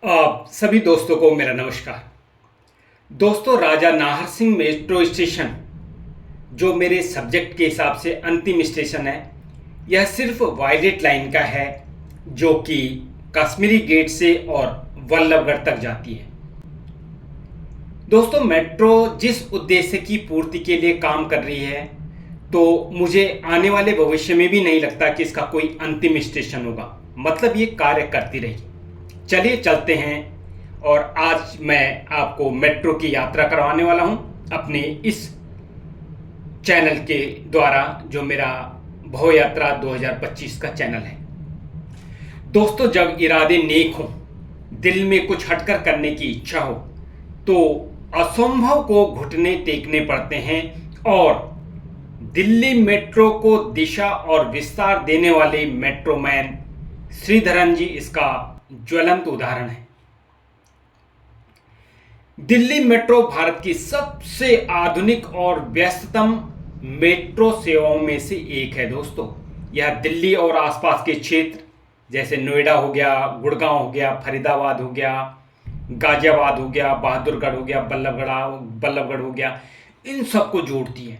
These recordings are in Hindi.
आप सभी दोस्तों को मेरा नमस्कार। दोस्तों, राजा नाहर सिंह मेट्रो स्टेशन जो मेरे सब्जेक्ट के हिसाब से अंतिम स्टेशन है, यह सिर्फ वायलेट लाइन का है जो कि कश्मीरी गेट से और वल्लभगढ़ तक जाती है। दोस्तों, मेट्रो जिस उद्देश्य की पूर्ति के लिए काम कर रही है, तो मुझे आने वाले भविष्य में भी नहीं लगता कि इसका कोई अंतिम स्टेशन होगा। मतलब ये कार्य करती रही। चलिए चलते हैं और आज मैं आपको मेट्रो की यात्रा करवाने वाला हूं अपने इस चैनल के द्वारा, जो मेरा भव यात्रा 2025 का चैनल है। दोस्तों, जब इरादे नेक हों, दिल में कुछ हटकर करने की इच्छा हो, तो असंभव को घुटने टेकने पड़ते हैं। और दिल्ली मेट्रो को दिशा और विस्तार देने वाले मेट्रोमैन श्रीधरन जी इसका ज्वलंत उदाहरण है। दिल्ली मेट्रो भारत की सबसे आधुनिक और व्यस्ततम मेट्रो सेवाओं में से एक है। दोस्तों, यह दिल्ली और आसपास के क्षेत्र जैसे नोएडा हो गया, गुड़गांव हो गया, फरीदाबाद हो गया, गाजियाबाद हो गया, बहादुरगढ़ हो गया, बल्लभगढ़ हो गया, इन सबको जोड़ती है।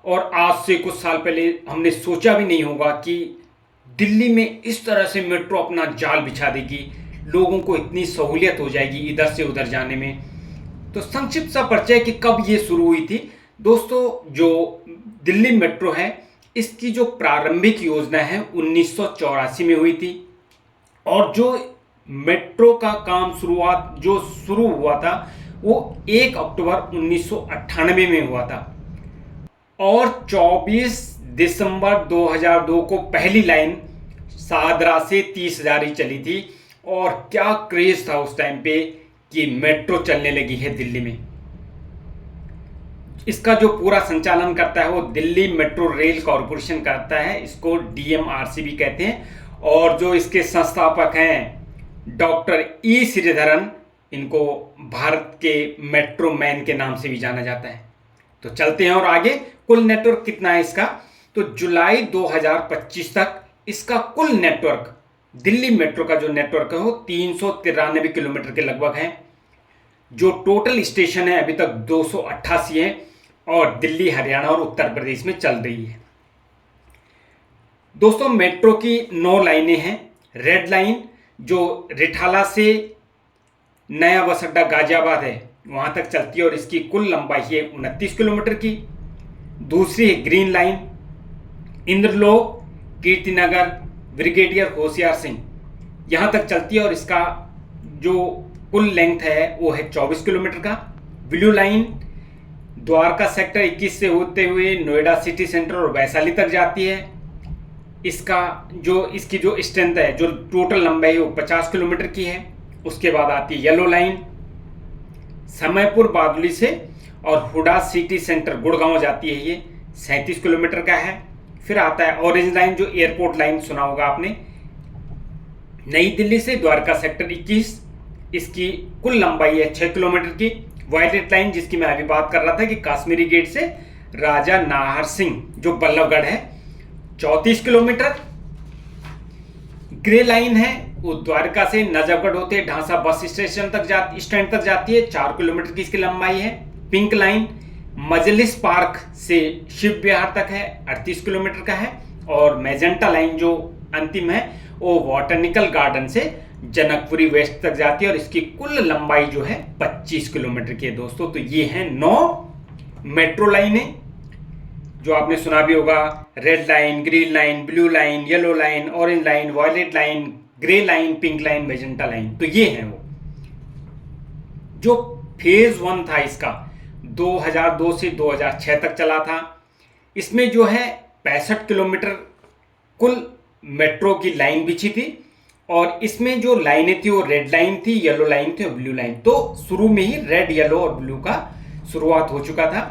और आज से कुछ साल पहले हमने सोचा भी नहीं होगा कि दिल्ली में इस तरह से मेट्रो अपना जाल बिछा देगी, लोगों को इतनी सहूलियत हो जाएगी इधर से उधर जाने में। तो संक्षिप्त सा परिचय कि कब ये शुरू हुई थी। दोस्तों, जो दिल्ली मेट्रो है, इसकी जो प्रारंभिक योजना है 1984 में हुई थी। और जो मेट्रो का काम शुरू हुआ था वो 1 अक्टूबर 1998 में हुआ था। और 24 दिसंबर 2002 को पहली लाइन शाहदरा से 30,000 ही चली थी। और क्या क्रेज था उस टाइम पे कि मेट्रो चलने लगी है दिल्ली में। इसका जो पूरा संचालन करता है वो दिल्ली मेट्रो रेल कॉरपोरेशन करता है, इसको DMRC भी कहते हैं। और जो इसके संस्थापक हैं डॉक्टर ई श्रीधरन, इनको भारत के मेट्रो मैन के नाम से भी जाना जाता है। तो चलते हैं और आगे। कुल नेटवर्क कितना है इसका, तो जुलाई 2025 तक इसका कुल नेटवर्क, दिल्ली मेट्रो का जो नेटवर्क है वो 393 किलोमीटर के लगभग है। जो टोटल स्टेशन है अभी तक 288 है और दिल्ली, हरियाणा और उत्तर प्रदेश में चल रही है। दोस्तों, मेट्रो की 9 लाइनें हैं। रेड लाइन जो रिठाला से नया बस अड्डा गाजियाबाद है वहां तक चलती है और इसकी कुल लंबाई है 29 किलोमीटर की। दूसरी है green line, Inderlok, Kirti Nagar, brigadier Hoshiyar Singh, यहां तक चलती है और इसका जो कुल लेंथ है वो है 24 किलोमीटर का। ब्लू लाइन द्वारका सेक्टर 21 से होते हुए नोएडा सिटी सेंटर और वैशाली तक जाती है। इसकी जो स्ट्रेंथ है, जो टोटल लंबाई है वो 50 किलोमीटर की है। उसके बाद आती है येलो लाइन, समयपुर बादुली से और हुडा सिटी सेंटर गुड़गांव जाती है, ये 37 किलोमीटर का है। फिर आता है ऑरेंज लाइन, जो एयरपोर्ट लाइन सुना होगा आपने, नई दिल्ली से द्वारका सेक्टर 21, इसकी कुल लंबाई है 6 किलोमीटर की। वायलेट लाइन, जिसकी मैं अभी बात कर रहा था कि कश्मीरी गेट से राजा नाहर सिंह जो बल्लभगढ़ है, 34 किलोमीटर। ग्रे लाइन है वो द्वारका से नजफगढ़ होते ढांसा बस स्टेशन तक स्टैंड तक जाती है, 4 किलोमीटर की इसकी लंबाई है। पिंक लाइन मजलिस पार्क से शिव विहार तक है, 38 किलोमीटर का है। और मैजेंटा लाइन जो अंतिम है वो बॉटनिकल गार्डन से जनकपुरी वेस्ट तक जाती है और इसकी कुल लंबाई जो है 25 किलोमीटर की है। दोस्तों, तो ये हैं 9 मेट्रो लाइनें जो आपने सुना भी होगा। Red line, green line, blue line, yellow line, orange line, violet line, grey line, pink line, magenta line. तो ये है वो। जो फेज 1 था इसका 2002 से 2006 तक चला था। इसमें जो है 65 किलोमीटर कुल मेट्रो की लाइन बिछी थी। और इसमें जो लाइनें थी वो रेड लाइन थी, येलो लाइन थी और ब्लू लाइन। तो शुरू में ही रेड, येलो और ब्लू का शुरुआत हो चुका था।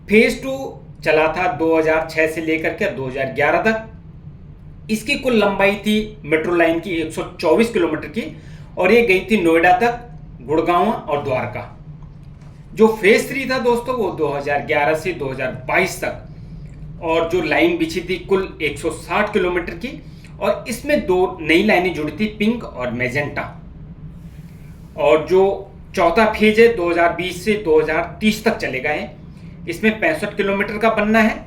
फेज 2 चला था 2006 से लेकर के 2011 तक। इसकी कुल लंबाई थी मेट्रो लाइन की 124 किलोमीटर की और ये गई थी नोएडा तक, गुड़गांव और द्वारका। जो फेज 3 था दोस्तों वो 2011 से 2022 तक और जो लाइन बिछी थी कुल 160 किलोमीटर की। और इसमें 2 नई लाइनें जुड़ी थी, पिंक और मैजेंटा। और जो चौथा फेज है 2020 से 2030 तक चलेगा है। इसमें 65 किलोमीटर का बनना है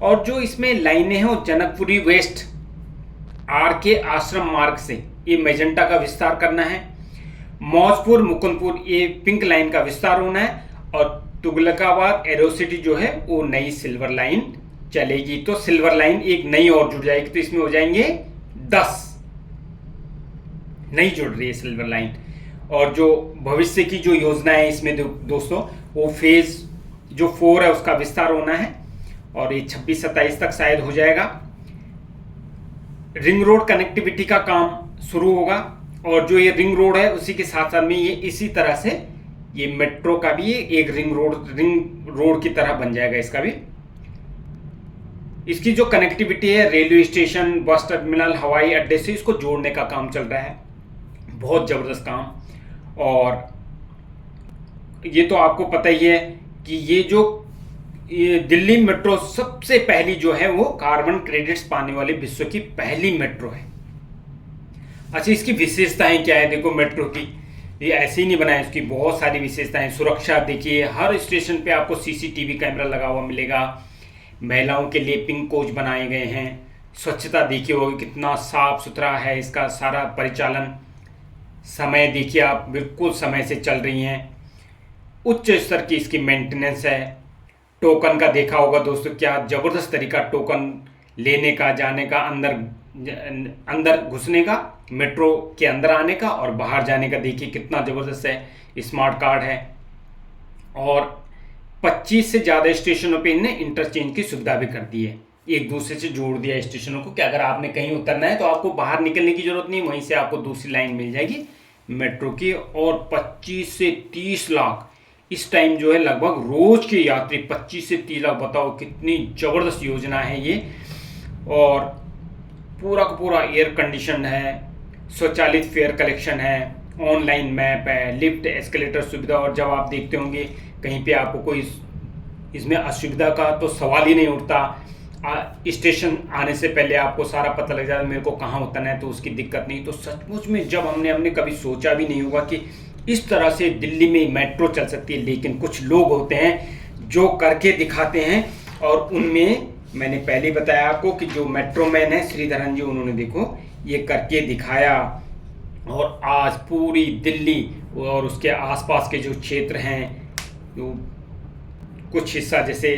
और जो इसमें लाइनें हैं वो जनकपुरी वेस्ट आर के आश्रम मार्ग से ये मेजेंटा का विस्तार करना है, मौजपुर मुकुंदपुर ये पिंक लाइन का विस्तार होना है और तुगलकाबाद एरोसिटी जो है वो नई सिल्वर लाइन चलेगी। तो सिल्वर लाइन एक नई और जुड़ जाएगी, तो इसमें हो जाएंगे 10 नई जुड़ रही है सिल्वर लाइन। और जो भविष्य की जो योजना है इसमें दोस्तों वो फेज जो 4 है उसका विस्तार होना है और ये 26-27 तक शायद हो जाएगा। रिंग रोड कनेक्टिविटी का काम शुरू होगा और जो ये रिंग रोड है उसी के साथ साथ में ये इसी तरह से ये मेट्रो का भी एक रिंग रोड की तरह बन जाएगा। इसका भी इसकी जो कनेक्टिविटी है रेलवे स्टेशन, बस टर्मिनल, हवाई अड्डे से इसको जोड़ने का काम चल रहा है। बहुत जबरदस्त काम। और ये तो आपको पता ही है कि ये दिल्ली मेट्रो सबसे पहली जो है वो कार्बन क्रेडिट्स पाने वाले विश्व की पहली मेट्रो है। अच्छा, इसकी विशेषताएं क्या है? देखो मेट्रो की ये ऐसे ही नहीं बनाया, इसकी बहुत सारी विशेषताएं। सुरक्षा देखिए, हर स्टेशन पे आपको सीसीटीवी कैमरा लगा हुआ मिलेगा। महिलाओं के लिए पिंक कोच बनाए गए हैं। स्वच्छता देखिए होगी कितना साफ सुथरा है इसका सारा परिचालन। समय देखिए आप, बिल्कुल समय से चल रही हैं। उच्च स्तर की इसकी मेंटेनेंस है। टोकन का देखा होगा दोस्तों, क्या जबरदस्त तरीका टोकन लेने का, जाने का, अंदर घुसने का, मेट्रो के अंदर आने का और बाहर जाने का। देखिए कितना जबरदस्त है। स्मार्ट कार्ड है और 25 से ज़्यादा स्टेशनों पे इनने इंटरचेंज की सुविधा भी कर दी है। एक दूसरे से जोड़ दिया स्टेशनों को कि अगर आपने कहीं उतरना है तो आपको बाहर निकलने की जरूरत नहीं, वहीं से आपको दूसरी लाइन मिल जाएगी मेट्रो की। और 25 से 30 लाख इस टाइम जो है लगभग रोज के यात्री 25 से 30 लाख, बताओ कितनी जबरदस्त योजना है ये। और पूरा का पूरा एयर कंडीशन है, स्वचालित फेयर कलेक्शन है, ऑनलाइन मैप है, लिफ्ट एस्केलेटर सुविधा। और जब आप देखते होंगे कहीं पे आपको कोई इसमें असुविधा का तो सवाल ही नहीं उठता। स्टेशन आने से पहले आपको सारा पता लग जाता है मेरे को कहाँ उतरना है, तो उसकी दिक्कत नहीं। तो सचमुच में जब हमने कभी सोचा भी नहीं होगा कि इस तरह से दिल्ली में मेट्रो चल सकती है। लेकिन कुछ लोग होते हैं जो करके दिखाते हैं और उनमें मैंने पहले बताया आपको कि जो मेट्रो मैन है श्रीधरन जी, उन्होंने देखो ये करके दिखाया। और आज पूरी दिल्ली और उसके आसपास के जो क्षेत्र हैं, जो कुछ हिस्सा जैसे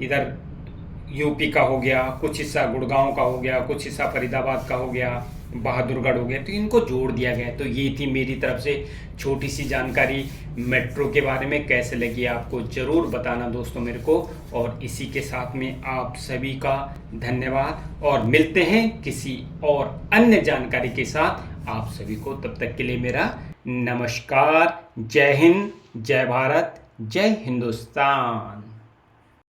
इधर यूपी का हो गया, कुछ हिस्सा गुड़गांव का हो गया, कुछ हिस्सा फरीदाबाद का हो गया, बहादुरगढ़ हो गया, तो इनको जोड़ दिया गया। तो ये थी मेरी तरफ से छोटी सी जानकारी मेट्रो के बारे में। कैसे लगी आपको ज़रूर बताना दोस्तों मेरे को। और इसी के साथ में आप सभी का धन्यवाद और मिलते हैं किसी और अन्य जानकारी के साथ आप सभी को। तब तक के लिए मेरा नमस्कार। जय हिंद, जय भारत, जय हिंदुस्तान।